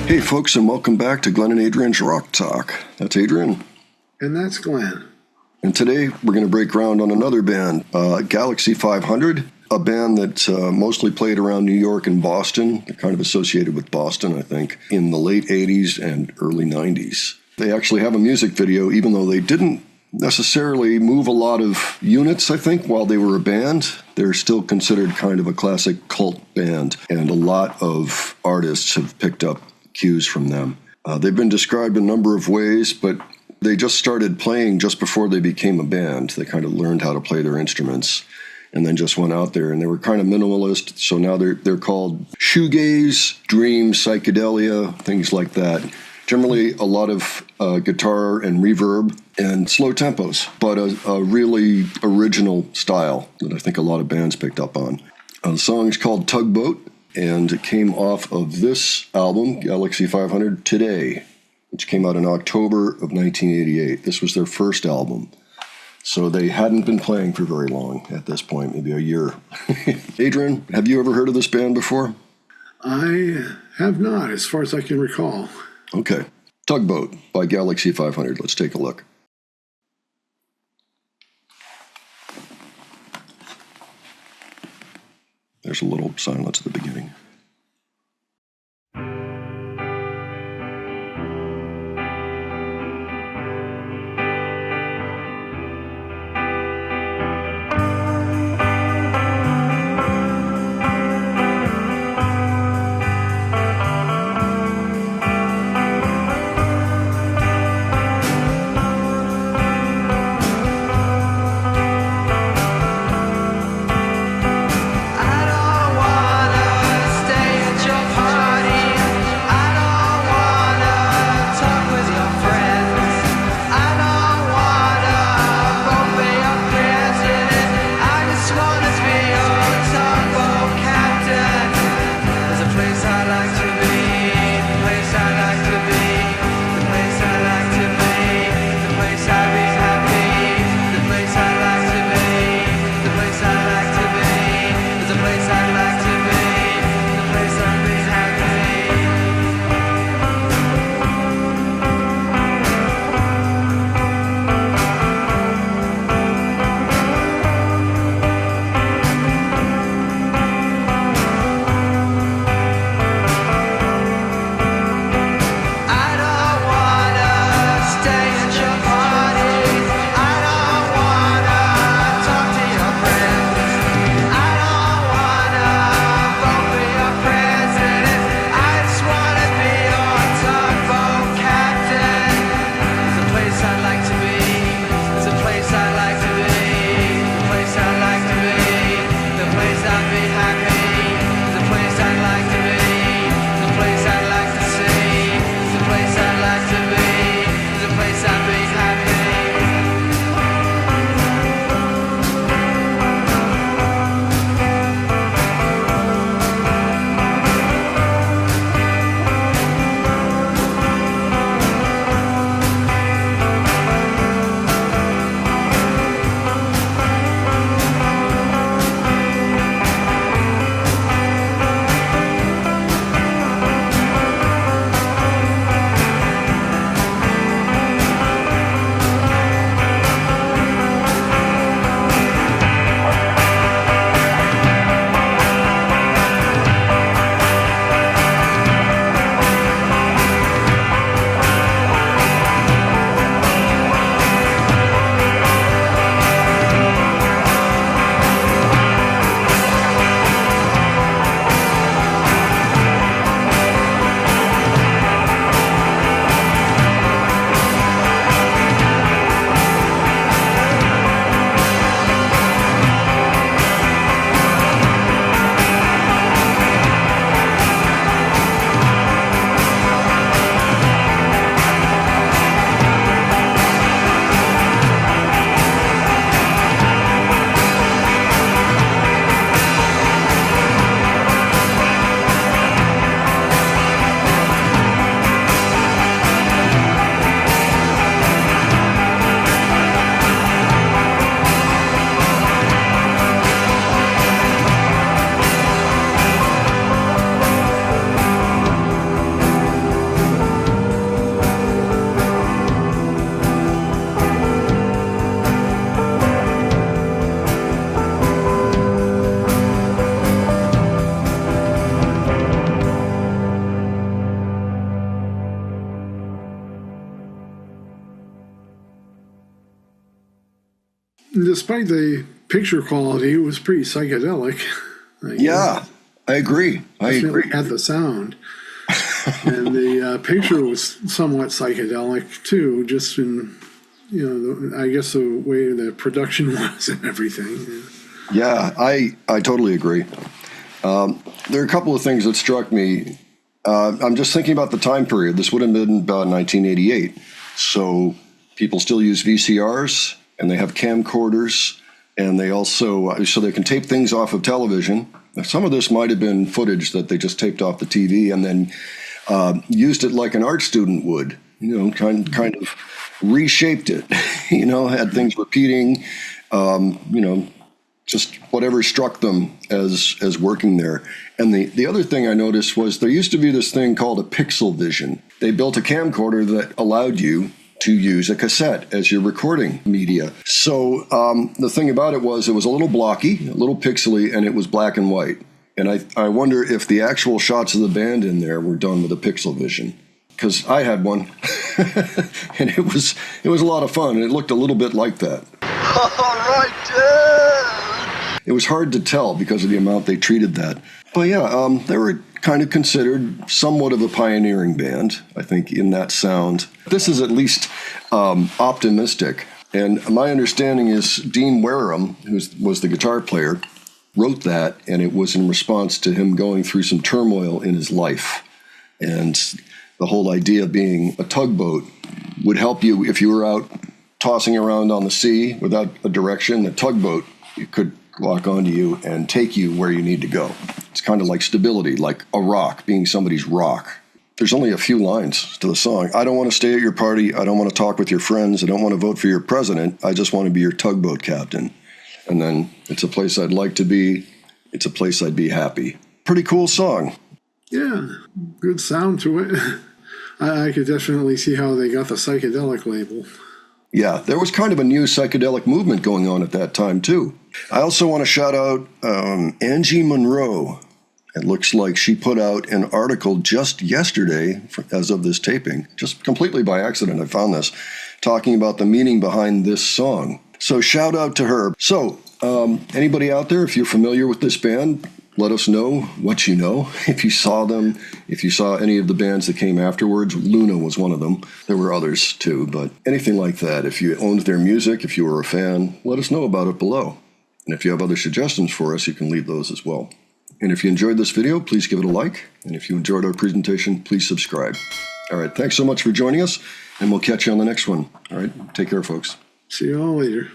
Hey folks, and welcome back to Glenn and Adrian's Rock Talk. That's Adrian. And that's Glenn. And today we're going to break ground on another band, Galaxie 500, a band that mostly played around New York and Boston. They're kind of associated with Boston, I think, in the late 80s and early 90s. They actually have a music video, even though they didn't necessarily move a lot of units, I think, while they were a band. They're still considered kind of a classic cult band, and a lot of artists have picked up cues from them. They've been described a number of ways, but they just started playing just before they became a band. They kind of learned how to play their instruments and then just went out there, and they were kind of minimalist, so now they're called shoegaze, dream, psychedelia, things like that. Generally a lot of guitar and reverb and slow tempos, but a really original style that I think a lot of bands picked up on. The song is called Tugboat, and it came off of this album, Galaxie 500 Today, which came out in October of 1988. This was their first album. So they hadn't been playing for very long at this point, maybe a year. Adrian, have you ever heard of this band before? I have not, as far as I can recall. Okay. Tugboat by Galaxie 500. Let's take a look. There's a little silence at the beginning. I don't wanna Despite the picture quality, it was pretty psychedelic. Yeah, I agree. I agree. Had the sound. And the picture was somewhat psychedelic too, just in, I guess the way the production was and everything. Yeah, I totally agree. There are a couple of things that struck me. I'm just thinking about the time period. This would have been about 1988. So people still use VCRs, and they have camcorders, and they also, so they can tape things off of television. Some of this might have been footage that they just taped off the TV and then used it like an art student would, kind of reshaped it, had things repeating, just whatever struck them as working there. And the other thing I noticed was there used to be this thing called a Pixelvision. They built a camcorder that allowed you to use a cassette as your recording media. So the thing about it was a little blocky, a little pixely, and it was black and white. And I wonder if the actual shots of the band in there were done with a Pixelvision, because I had one, and it was a lot of fun, and it looked a little bit like that. All right, dude. It was hard to tell because of the amount they treated that. But yeah, they were kind of considered somewhat of a pioneering band, I think, in that sound. This is at least optimistic. And my understanding is Dean Wareham, who was the guitar player, wrote that, and it was in response to him going through some turmoil in his life. And the whole idea being a tugboat would help you if you were out tossing around on the sea without a direction. A tugboat could lock onto you and take you where you need to go. It's kind of like stability, like a rock, being somebody's rock. There's only a few lines to the song. I don't want to stay at your party. I don't want to talk with your friends. I don't want to vote for your president. I just want to be your tugboat captain. And then it's a place I'd like to be. It's a place I'd be happy. Pretty cool song. Yeah, good sound to it. I could definitely see how they got the psychedelic label. Yeah, there was kind of a new psychedelic movement going on at that time, too. I also want to shout out Angie Monroe. It looks like she put out an article just yesterday, as of this taping, just completely by accident, I found this, talking about the meaning behind this song. So shout out to her. So anybody out there, if you're familiar with this band, let us know what you know. If you saw them, if you saw any of the bands that came afterwards, Luna was one of them. There were others too, but anything like that. If you owned their music, if you were a fan, let us know about it below. And if you have other suggestions for us, you can leave those as well. And if you enjoyed this video, please give it a like. And if you enjoyed our presentation, please subscribe. All right, thanks so much for joining us, and we'll catch you on the next one. All right, take care, folks. See you all later.